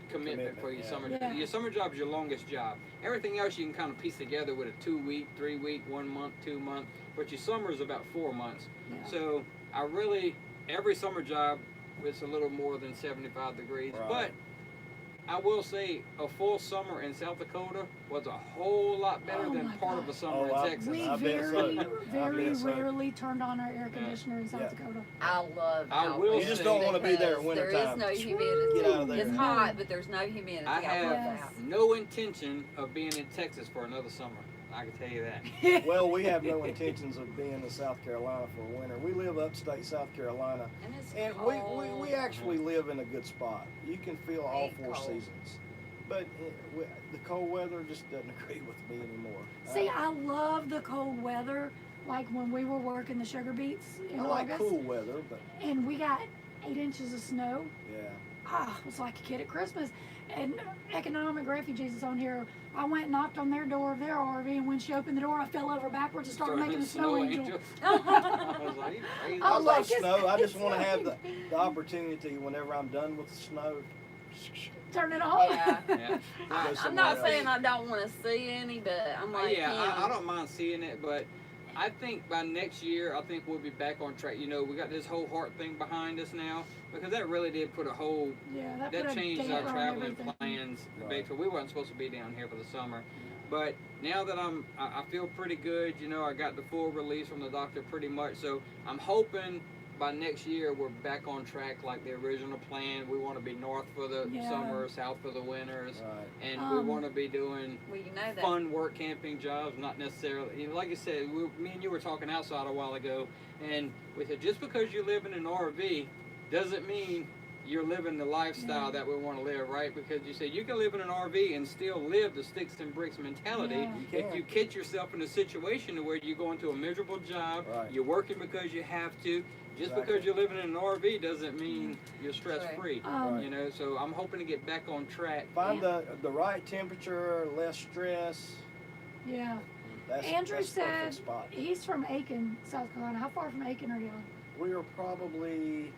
commitment for your yeah. summer. Yeah. Your summer job is your longest job. Everything else you can kind of piece together with a 2-week, 3-week, 1 month, 2 month. But your summer is about 4 months. Yeah. So every summer job, it's a little more than 75 degrees. Right. But I will say a full summer in South Dakota was a whole lot better Oh than my part of God. a summer Oh, in Texas. We I bet so. very, I very bet so. rarely turned on our air conditioner in South Yeah. Dakota. I love I out will there You just don't wanna be there in because there wintertime. is no humidity. Get out of there. It's hot, but there's no humidity. I I have love Yes. that. no intention of being in Texas for another summer. I can tell you that. Well, we have no intentions of being in South Carolina for winter. We live upstate South Carolina, And it's and cold. we actually live in a good spot. You can feel all Ain't 4 cold. seasons. But the cold weather just doesn't agree with me anymore. See, I love the cold weather, like when we were working the sugar beets in I like August, cool weather, but and we got 8 inches of snow. yeah. Ah, it was like a kid at Christmas. And Economic Refugees is on here. I went and knocked on their door of their RV, and when she opened the door, I fell over backwards and started making a snow angel. I was like, you crazy. I I was love like, snow. I just it's want to have like- the opportunity whenever I'm done with the snow Turn it off. Yeah. Yeah. I'm not saying I don't want to see any, but I'm like, I don't mind seeing it, but I think by next year, I think we'll be back on track. You know, we got this whole heart thing behind us now, because that really did put a whole, Yeah, that put a changed our damper on traveling everything. plans. Right. Basically, we weren't supposed to be down here for the summer. But now that I feel pretty good, you know, I got the full release from the doctor pretty much. So I'm hoping by next year we're back on track like the original plan. We want to be north for the Yeah. summer, south for the winters. Right. And we want to be doing well, you know that. fun work camping jobs, not necessarily, you know, like you said, me and you were talking outside a while ago, and we said just because you live in an RV doesn't mean you're living the lifestyle Yeah. that we want to live, right? Because you said you can live in an RV and still live the sticks and bricks mentality. Yeah. You If can. you catch yourself in a situation where you go into a miserable job, Right. you're working because you have to, just Exactly. because you're living in an RV doesn't mean you're stress free. Right. You know, so I'm hoping to get back on track. Find the right temperature, less stress. Yeah. That's Andrew that's the perfect said spot. he's from Aiken, South Carolina. How far from Aiken are you? We are probably,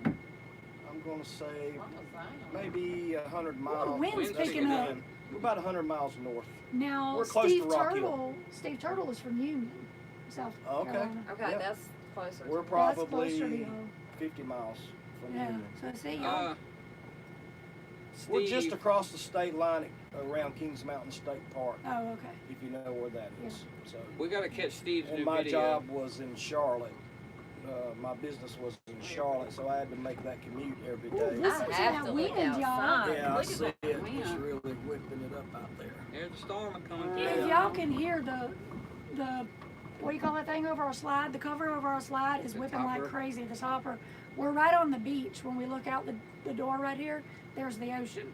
I'm going to say, What was that? maybe 100 the miles. wind's Wind's picking picking up. up. We're about 100 miles north. Now, We're close Steve to Rock Hill. Turtle. Steve Turtle is from Union, South Okay. Carolina. Okay, Yeah. that's closer. We're to That's closer to probably y'all. 50 miles from Yeah. Union. So see y'all. We're just Steve, across the state line around Kings Mountain State Park, Oh, okay. if you know where that is. So, we got to catch Steve's and new my video. job was in Charlotte. My business was in Charlotte, so I had to make that commute every Ooh, day. listen to I have that to look wind, y'all. outside. Yeah, I Look at see that it. It's wind. really whipping it up out there. There's a storm coming. Yeah. If y'all can hear the what do you call that thing over our slide? The cover over our slide is The whipping like topper. crazy. The topper. We're right on the beach. When we look out the door right here, there's the ocean.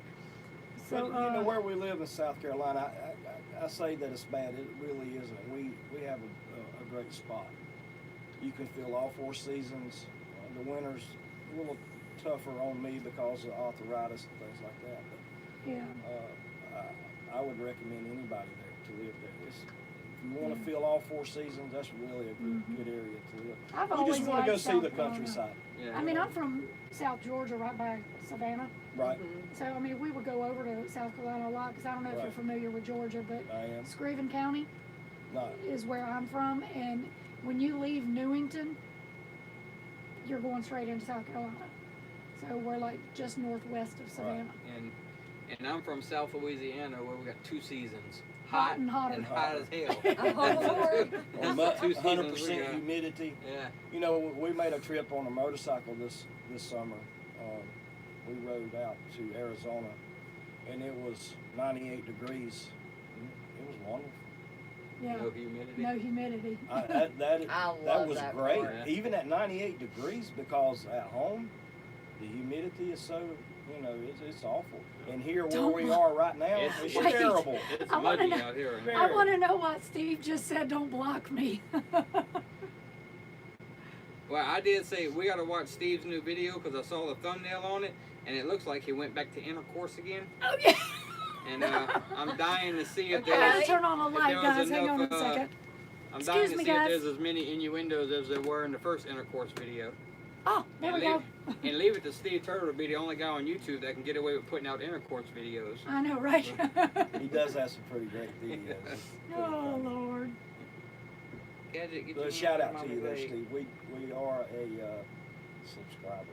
So But you know where we live in South Carolina, I say that it's bad. It really isn't. We have a great spot. You can feel all four seasons. The winter's a little tougher on me because of arthritis and things like that. yeah. But I would recommend anybody there to live there. If you want to Yeah. feel all four seasons, that's really a good, Mhm. good area to live. I've We always just want to go liked see South the Carolina. countryside, Yeah. I mean, I'm from South Georgia, right by Savannah. right? Mhm. So I mean, we would go over to South Carolina a lot because I don't know if you're Right. familiar with Georgia, but I am. Screven County No. is where I'm from, and when you leave Newington, you're going straight into South Carolina. So we're like just northwest of Savannah. And I'm from South Louisiana where we got two seasons. Hot and hotter. And hot as hell. Oh, Lord. That's Mu- the two seasons we 100% got. humidity. Yeah. You know, we made a trip on a motorcycle this summer. We rode out to Arizona, and it was 98 degrees. It was wonderful. Yeah. No humidity. No humidity. That I love that was that great, part. even at 98 degrees, because at home the humidity is so, you know, it's awful. And here where Don't we look- are right now, It's- it's Wait. terrible. It's I wanna muddy know- out here. Very- I want to know what Steve just said. Don't block me. Well, I did say we got to watch Steve's new video because I saw the thumbnail on it, and it looks like he went back to intercourse again. Oh yeah. And I'm dying to see if I gotta there's. turn on a light, there was guys. Hang on a enough, second. I'm Excuse dying to me, see guys. if there's as many innuendos as there were in the first intercourse video. Oh, there we go. And leave it to Steve Turtle to be the only guy on YouTube that can get away with putting out intercourse videos. I know, right? He does have some pretty great videos. Oh Lord. Gadget, get So your shout hand out on to my you there, leg. Steve. We are a subscriber.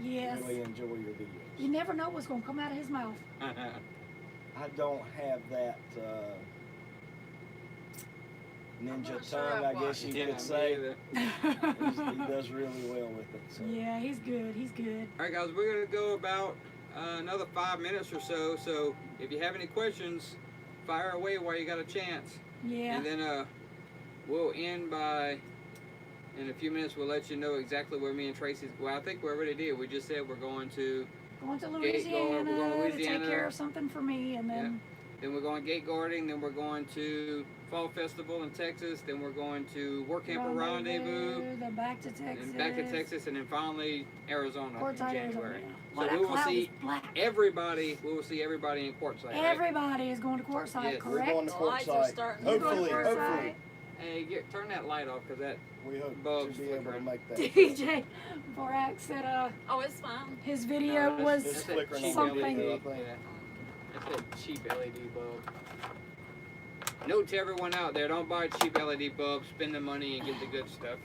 Yes. Really enjoy your videos. You never know what's gonna come out of his mouth. I don't have that I'm ninja not sure tongue, I've I guess you Yeah, could me say. either. He does really well with it. So. Yeah, he's good. He's good. All right, guys, we're gonna go about another 5 minutes or so. So if you have any questions, fire away while you got a chance. Yeah. And then we'll end by, in a few minutes, we'll let you know exactly where me and Tracy's, well, I think we already did. We just said we're going to, Going to Gate guard, Louisiana, we're going to to take Louisiana. care of something for me, and then then we're going gate guarding, then we're going to Fall Festival in Texas, then we're going to Work Camper Rendezvous, then back to Texas. and back to Texas, and then finally Arizona in Quartzsite, January. Arizona. So Well, we that will cloud see is black. we will see everybody in Quartzsite, right? Everybody is going to Quartzsite, Yes. We're correct? going to The lights are Quartzsite. starting to go to Hopefully, Quartzsite. hopefully. Hey, turn that light off because that We hope bulb's to be able to flickering. make that. DJ Borak said Oh, it's fine. his video was It's flickering on something. video, I think. Yeah. That's that cheap LED bulb. Note to everyone out there, don't buy cheap LED bulbs, spend the money and get the good stuff.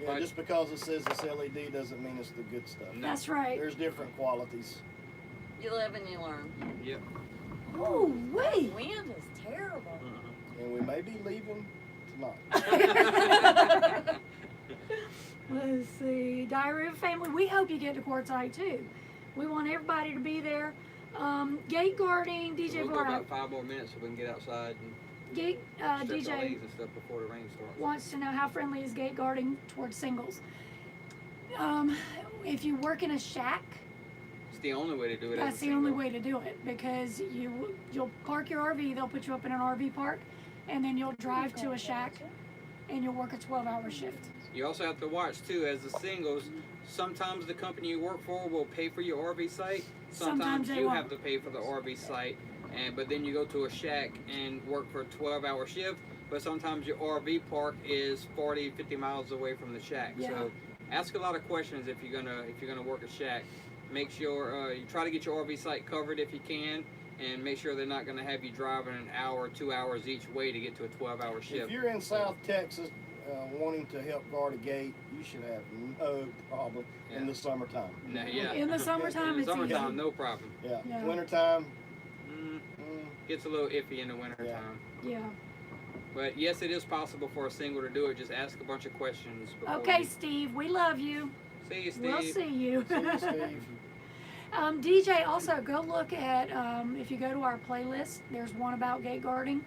Yeah, But- just because it says it's LED doesn't mean it's the good stuff. No. That's right. There's different qualities. You live and you learn. Yep. Oh, wait. Wind is terrible. And we may be leaving tonight. Let's see. Diary of a Family. We hope you get to Quartzsite too. We want everybody to be there. Gate guarding, DJ We'll go Borak. about 5 more minutes so we can get outside and Gate stretch our DJ legs and stuff before the rain starts. wants to know how friendly is gate guarding towards singles. If you work in a shack, It's the only way to do it. that's the only way to do it, because you'll park your RV. They'll put you up in an RV park, and then you'll drive to a shack, and you'll work a 12-hour shift. You also have to watch too, as the singles, sometimes the company you work for will pay for your RV site. Sometimes they you won't. have to pay for the RV site, but then you go to a shack and work for a 12-hour shift. But sometimes your RV park is 40, 50 miles away from the shack. Yeah. So ask a lot of questions if you're gonna work a shack. Make sure you try to get your RV site covered if you can, and make sure they're not gonna have you driving an hour or 2 hours each way to get to a 12-hour shift. If you're in South Texas wanting to help guard a gate, you should have no problem in Yeah. the summertime. No, yeah. In the summertime, In the it's summertime, easy. no problem. Yeah. Yeah. Wintertime, Gets a little iffy in the wintertime. Yeah. But yes, it is possible for a single to do it. Just ask a bunch of questions. before Okay, you- Steve, we love you. See you, Steve. We'll see you. see you, Steve. DJ, also go look at, if you go to our playlist, there's one about gate guarding,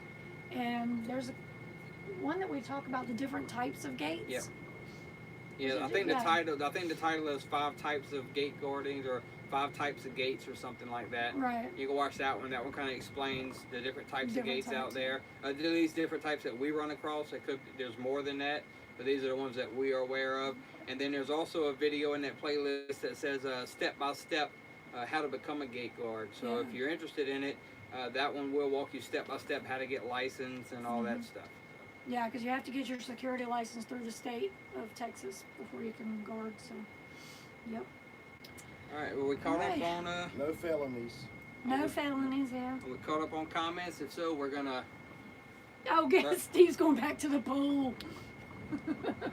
and there's one that we talk about the different types of gates. Yep. Yeah, I Did think you- the yeah. title. I think the title is 5 types of gate guardings or 5 types of gates or something like that. Right. You can watch that one. That one kind of explains the different types Different of gates out types. there. These different types that we run across. There's more than that, but these are the ones that we are aware of. And then there's also a video in that playlist that says step by step how to become a gate guard. So Yeah. if you're interested in it, that one will walk you step by step how to get licensed and all that stuff. Yeah, because you have to get your security license through the state of Texas before you can guard, so, yep. All right. Well, we caught Alright. up on No felonies. No felonies, yeah. we caught up on comments. If so, we're gonna. Oh, good. Right. Steve's going back to the pool.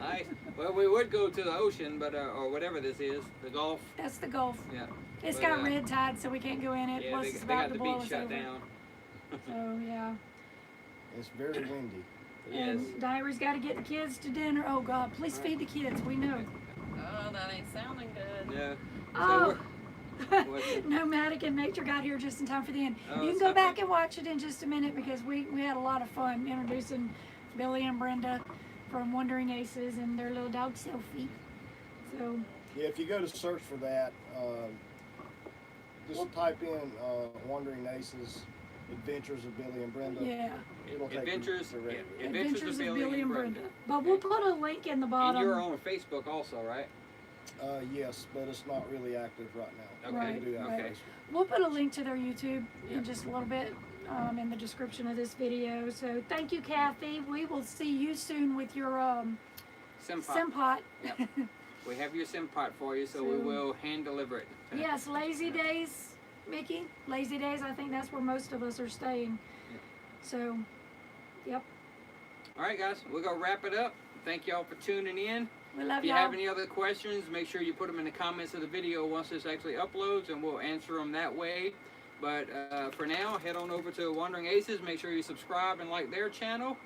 Nice. Well, we would go to the ocean, but or whatever this is, the Gulf. That's the Gulf. Yeah. It's But, got red tide, so we can't go in it. Yeah, Plus, they, it's they about got to the blow beach us shut over. down. So, yeah. It's very windy. Yes. And Diary's got to get the kids to dinner. Oh, God, please feed the kids. We know. Oh, that ain't sounding good. Yeah. Oh. What's it? Nomadic and Nature got here just in time for the end. Oh, You can it's go okay. back and watch it in just a minute, because we had a lot of fun introducing Billy and Brenda from Wandering Aces and their little dog Sophie. So, Yeah, if you go to search for that, just type in Wandering Aces, Adventures of Billy and Brenda. yeah. It'll take Adventures, you directly. Adventures of Billy and Brenda. But we'll put a link in the bottom. And you're on Facebook also, right? Yes, but it's not really active right now. Okay. Right, We can do that on right. Facebook. We'll put a link to their YouTube Yeah. in just a little bit in the description of this video. So thank you, Kathy. We will see you soon with your Simpot. Simpot. Yep. We have your Simpot for you, so we So- will hand deliver it. Yes, Lazy Days, Mickey. Lazy Days, I think that's where most of us are staying. Yep. So, yep. All right, guys, we're gonna wrap it up. Thank y'all for tuning in. We love If you y'all. have any other questions, make sure you put them in the comments of the video once this actually uploads, and we'll answer them that way. But for now, head on over to Wandering Aces. Make sure you subscribe and like their channel,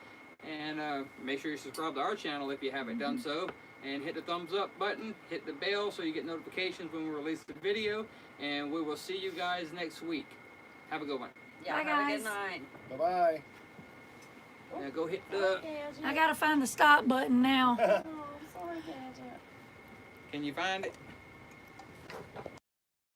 and make sure you subscribe to our channel if you haven't done so. And hit the thumbs up button, hit the bell so you get notifications when we release the video. And we will see you guys next week. Have a good one. Yeah, Bye, have a guys. good night. Bye-bye. Now go hit the. I gotta find the stop button now. Oh, sorry, Gadget. Can you find it?